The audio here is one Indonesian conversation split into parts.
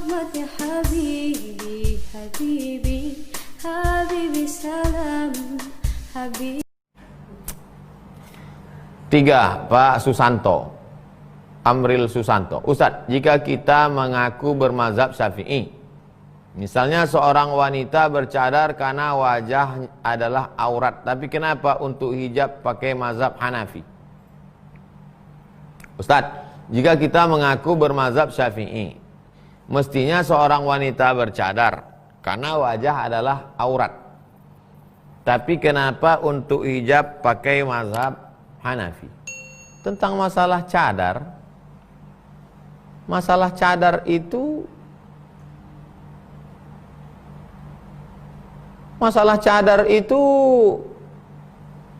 رحمة حبيبي حبيبي حبيبي سلام حبيبي. 3. Pak Susanto, Amril Susanto. Ustadz, jika kita mengaku bermazhab Syafi'i, misalnya seorang wanita bercadar karena wajah adalah aurat, tapi kenapa untuk hijab pakai mazhab Hanafi? Ustadz, jika kita mengaku bermazhab Syafi'i, mestinya seorang wanita bercadar karena wajah adalah aurat, tapi kenapa untuk hijab pakai mazhab Hanafi? Tentang masalah cadar itu,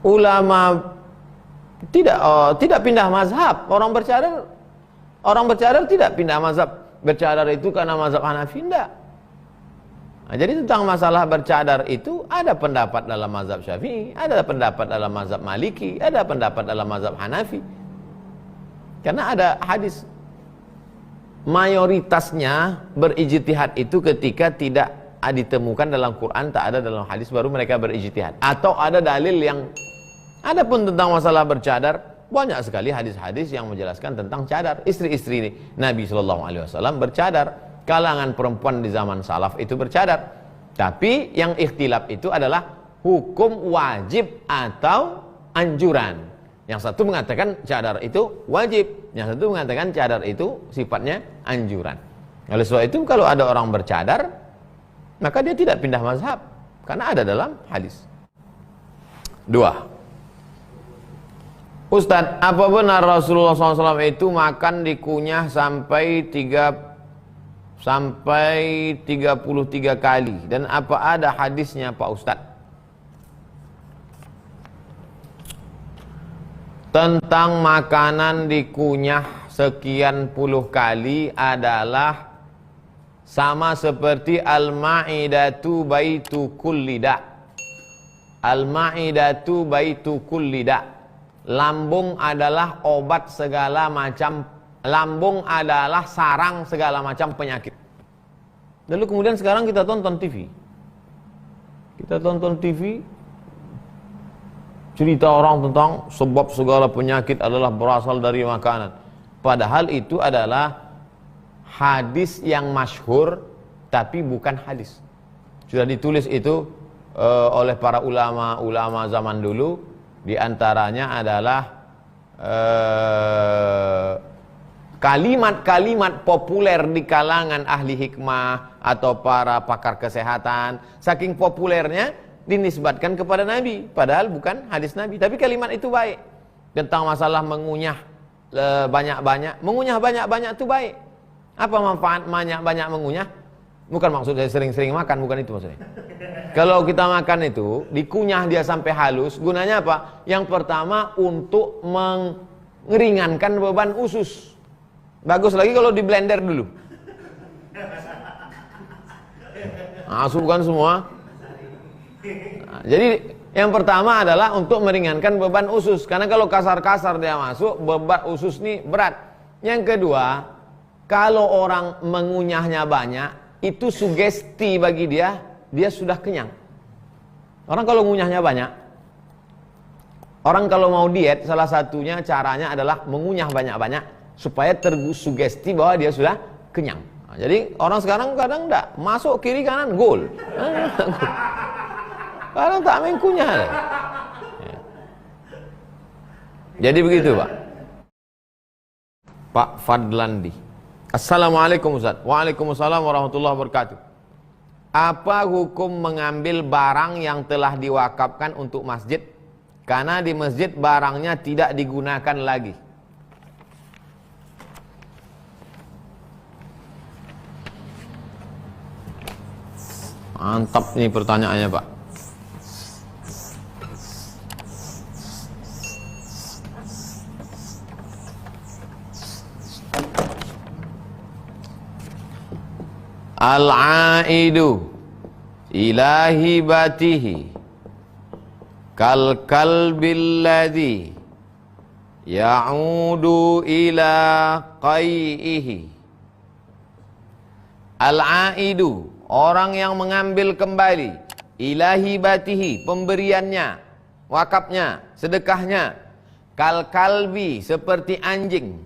ulama tidak pindah mazhab. Orang bercadar tidak pindah mazhab. Bercadar itu karena mazhab Hanafi, tidak. Nah, jadi tentang masalah bercadar itu ada pendapat dalam mazhab Syafi'i, ada pendapat dalam mazhab Maliki, ada pendapat dalam mazhab Hanafi. Karena ada hadis. Mayoritasnya berijtihad itu ketika tidak ditemukan dalam Quran, tak ada dalam hadis, baru mereka berijtihad. Atau ada dalil yang, adapun tentang masalah bercadar, banyak sekali hadis-hadis yang menjelaskan tentang cadar. Istri-istri Nabi SAW bercadar. Kalangan perempuan di zaman salaf itu bercadar. Tapi yang ikhtilaf itu adalah hukum wajib atau anjuran. Yang satu mengatakan cadar itu wajib, yang satu mengatakan cadar itu sifatnya anjuran. Oleh sebab itu kalau ada orang bercadar, maka dia tidak pindah mazhab, karena ada dalam hadis. 2. Ustadz, apa benar Rasulullah SAW itu makan dikunyah sampai 33 kali? Dan apa ada hadisnya Pak Ustadz? Tentang makanan dikunyah sekian puluh kali adalah sama seperti al-ma'idatu baitu kulli da'. Al-ma'idatu baitu kulli da'. Lambung adalah obat segala macam, lambung adalah sarang segala macam penyakit. Lalu kemudian sekarang kita tonton TV. Cerita orang tentang sebab segala penyakit adalah berasal dari makanan. Padahal itu adalah hadis yang masyhur, tapi bukan hadis. Sudah ditulis itu oleh para ulama zaman dulu. Di antaranya adalah kalimat-kalimat populer di kalangan ahli hikmah atau para pakar kesehatan. Saking populernya dinisbatkan kepada Nabi, padahal bukan hadis Nabi. Tapi kalimat itu baik. Tentang masalah mengunyah banyak-banyak. Mengunyah banyak-banyak itu baik. Apa manfaat banyak-banyak mengunyah? Bukan maksudnya sering-sering makan, bukan itu maksudnya. Kalau kita makan itu, dikunyah dia sampai halus, gunanya apa? Yang pertama untuk meringankan beban usus. Bagus lagi kalau di blender dulu. Masukkan semua. Nah, jadi yang pertama adalah untuk meringankan beban usus. Karena kalau kasar-kasar dia masuk, beban usus ini berat. Yang kedua, kalau orang mengunyahnya banyak, itu sugesti bagi dia sudah kenyang. Orang kalau ngunyahnya banyak, orang kalau mau diet, salah satunya caranya adalah mengunyah banyak-banyak supaya tersugesti bahwa dia sudah kenyang. Nah, jadi orang sekarang kadang enggak, masuk kiri kanan gol. Kadang tak main kunyah. Jadi begitu, Pak. Pak Fadlandi. Assalamualaikum Ustaz. Waalaikumsalam warahmatullahi wabarakatuh. Apa hukum mengambil barang yang telah diwakafkan untuk masjid karena di masjid barangnya tidak digunakan lagi? Mantap nih pertanyaannya, Pak. Al-aidu ila hibatihi kal kalbil ladzi ya'udu ila qai'ihi Al-aidu, orang yang mengambil kembali, ilahi batihi, pemberiannya, wakafnya, sedekahnya, kal kalbi, seperti anjing,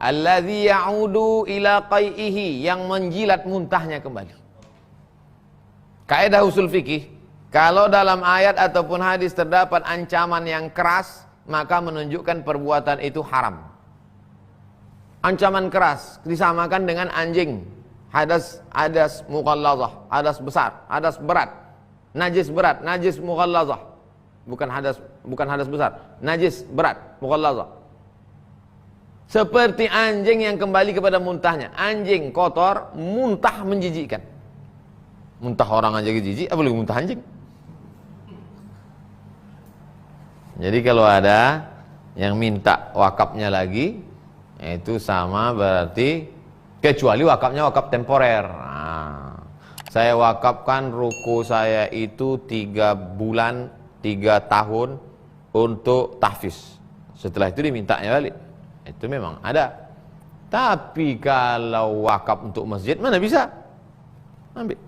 alladzi ya'udu ila qai'ihi, yang menjilat muntahnya kembali. Kaidah usul fikih, kalau dalam ayat ataupun hadis terdapat ancaman yang keras, maka menunjukkan perbuatan itu haram. Ancaman keras disamakan dengan anjing, hadas mughallazah, hadas besar, hadas berat, najis berat, najis mughallazah. Bukan hadas besar, najis berat, mughallazah. Seperti anjing yang kembali kepada muntahnya. Anjing kotor, muntah menjijikkan. Muntah orang aja jijik, apalagi muntah anjing. Jadi kalau ada yang minta wakafnya lagi, itu sama berarti, kecuali wakafnya wakaf temporer. Nah, saya wakafkan ruko saya itu 3 bulan, 3 tahun untuk tahfiz. Setelah itu dimintanya balik. Itu memang ada. Tapi kalau wakaf untuk masjid, mana bisa? Ambil.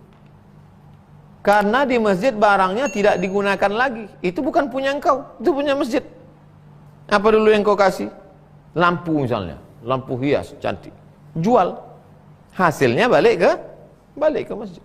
Karena di masjid barangnya tidak digunakan lagi. Itu bukan punya engkau, itu punya masjid. Apa dulu yang kau kasih? Lampu misalnya, lampu hias cantik. Jual. Hasilnya balik ke masjid.